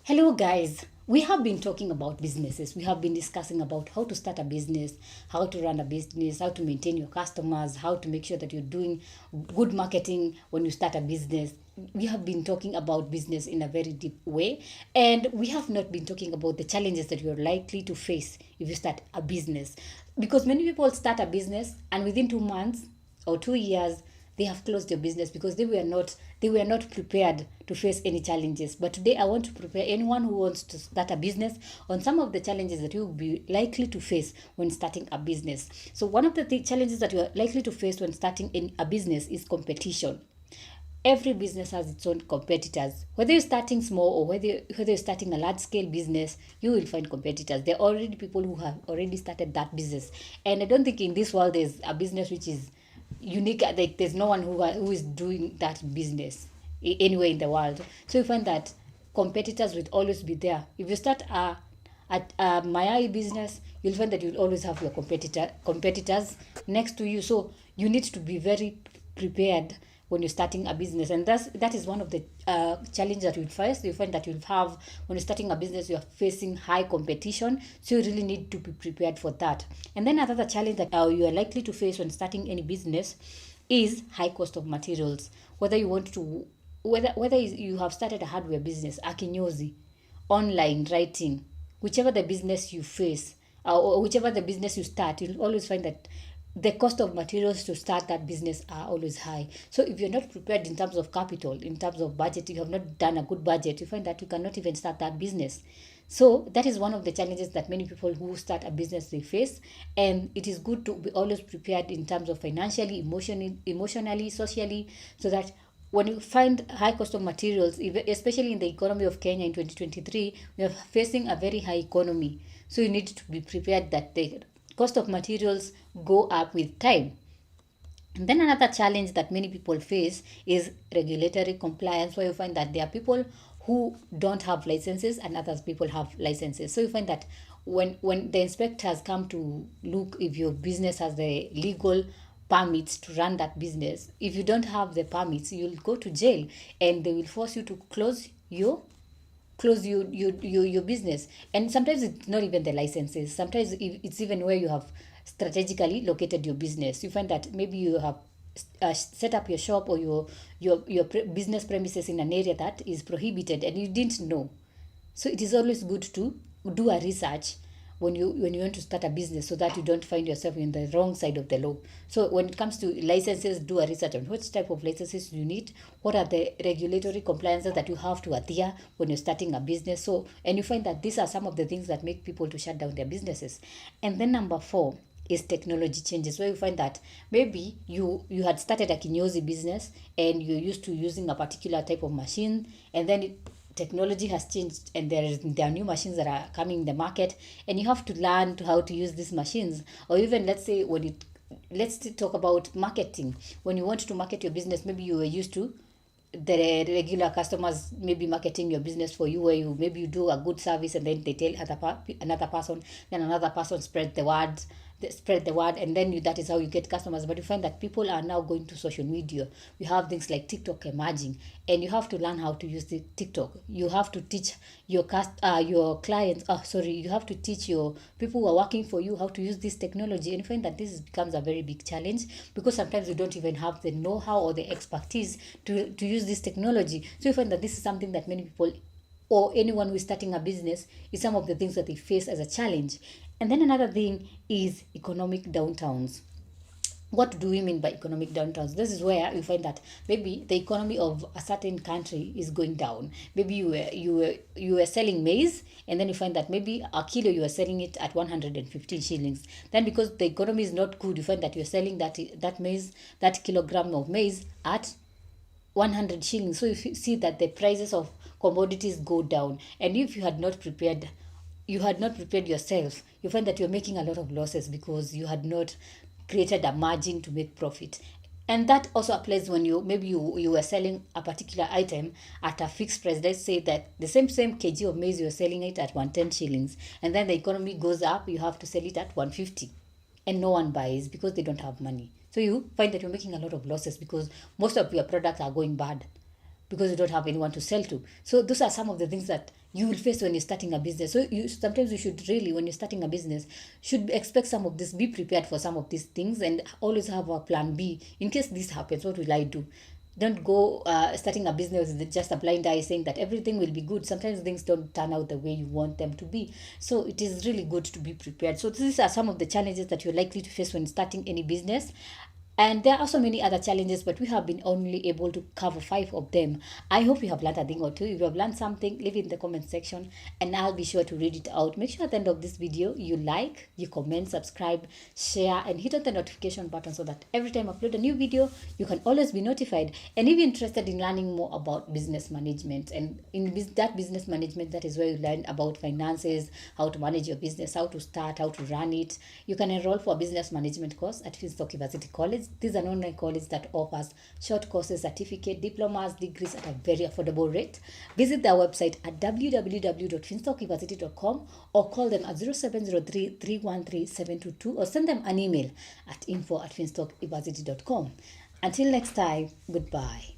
Hello, guys. We have been talking about businesses. We have been discussing about how to start a business, how to run a business, how to maintain your customers, how to make sure that you're doing good marketing when you start a business. We have been talking about business in a very deep way, and we have not been talking about the challenges that you're likely to face if you start a business. Because many people start a business, and within 2 months or 2 years, they have closed their business because they were not prepared to face any challenges. But today I want to prepare anyone who wants to start a business on some of the challenges that you will be likely to face when starting a business. So one of the challenges that you are likely to face when starting in a business is competition. Every business has its own competitors. Whether you're starting small or whether you're starting a large scale business, you will find competitors. There are already people who have already started that business. And I don't think in this world there's a business which is unique. Like there's no one who is doing that business anywhere in the world. So you find that competitors will always be there. If you start a Mayai business, you'll find that you'll always have your competitors next to you. So you need to be very prepared when you're starting a business, and that is one of the challenges that you'll face. You find that you'll have when you're starting a business, you're facing high competition, so you really need to be prepared for that. And then another challenge that you are likely to face when starting any business is high cost of materials. Whether you want to whether you have started a hardware business, a kinyozi, online writing, whichever the business you face, or whichever the business you start, you'll always find that the cost of materials to start that business are always high. So if you're not prepared in terms of capital, in terms of budget, you have not done a good budget, you find that you cannot even start that business. So that is one of the challenges that many people who start a business they face, and it is good to be always prepared in terms of financially, emotionally, socially, so that when you find high cost of materials, especially in the economy of Kenya in 2023, we are facing a very high economy. So you need to be prepared that the cost of materials go up with time. And then another challenge that many people face is regulatory compliance, where you find that there are people who don't have licenses and others people have licenses. So you find that when the inspectors come to look if your business has the legal permits to run that business, if you don't have the permits, you'll go to jail and they will force you to close your business. And sometimes it's not even the licenses, sometimes it's even where you have strategically located your business. You find that maybe you have set up your shop or your business premises in an area that is prohibited and you didn't know. So it is always good to do a research when you want to start a business, so that you don't find yourself in the wrong side of the law. So when it comes to licenses, do a research on which type of licenses you need, what are the regulatory compliances that you have to adhere when you're starting a business. So and you find that these are some of the things that make people to shut down their businesses. And then number 4 is technology changes, where you find that maybe you had started a kinyozi business and you're used to using a particular type of machine, and then technology has changed and there are new machines that are coming in the market, and you have to learn how to use these machines. Or even let's talk about marketing. When you want to market your business, maybe you were used to the regular customers maybe marketing your business for you, where you do a good service and then they tell another person, then another person spread the word, and then that is how you get customers. But you find that people are now going to social media. You have things like TikTok emerging, and you have to learn how to use the TikTok. You have to teach your clients, you have to teach your people who are working for you how to use this technology. And you find that this becomes a very big challenge, because sometimes you don't even have the know-how or the expertise to use this technology. So you find that this is something that many people or anyone who is starting a business is some of the things that they face as a challenge. And then another thing is economic downtowns. What do we mean by economic downtowns? This is where you find that maybe the economy of a certain country is going down. Maybe you were selling maize, and then you find that maybe a kilo you are selling it at 115 shillings. Then because the economy is not good, you find that you're selling that maize, that kilogram of maize at 100 shillings. So if you see that the prices of commodities go down, and if you had not prepared yourself, you find that you're making a lot of losses because you had not created a margin to make profit. And that also applies when you were selling a particular item at a fixed price. Let's say that the same kg of maize, you're selling it at 110 shillings, and then the economy goes up, you have to sell it at 150, and no one buys because they don't have money. So you find that you're making a lot of losses because most of your products are going bad because you don't have anyone to sell to. So those are some of the things that you will face when you're starting a business. So sometimes you should really, when you're starting a business, should expect some of this, be prepared for some of these things, and always have a plan B in case this happens. What will I do? Don't go starting a business with just a blind eye saying that everything will be good. Sometimes things don't turn out the way you want them to be. So it is really good to be prepared. So these are some of the challenges that you're likely to face when starting any business. And there are also many other challenges, but we have been only able to cover 5 of them. I hope you have learned a thing or two. If you have learned something, leave it in the comment section and I'll be sure to read it out. Make sure at the end of this video, you like, you comment, subscribe, share, and hit on the notification button so that every time I upload a new video, you can always be notified. And if you're interested in learning more about business management, and in that business management, that is where you learn about finances, how to manage your business, how to start, how to run it. You can enroll for a business management course at Finstock Evarsity College. This is an online college that offers short courses, certificate, diplomas, degrees at a very affordable rate. Visit their website at www.finstockevarsity.com or call them at 0703 313 722 or send them an email at info@finstockevarsity.com. Until next time, goodbye.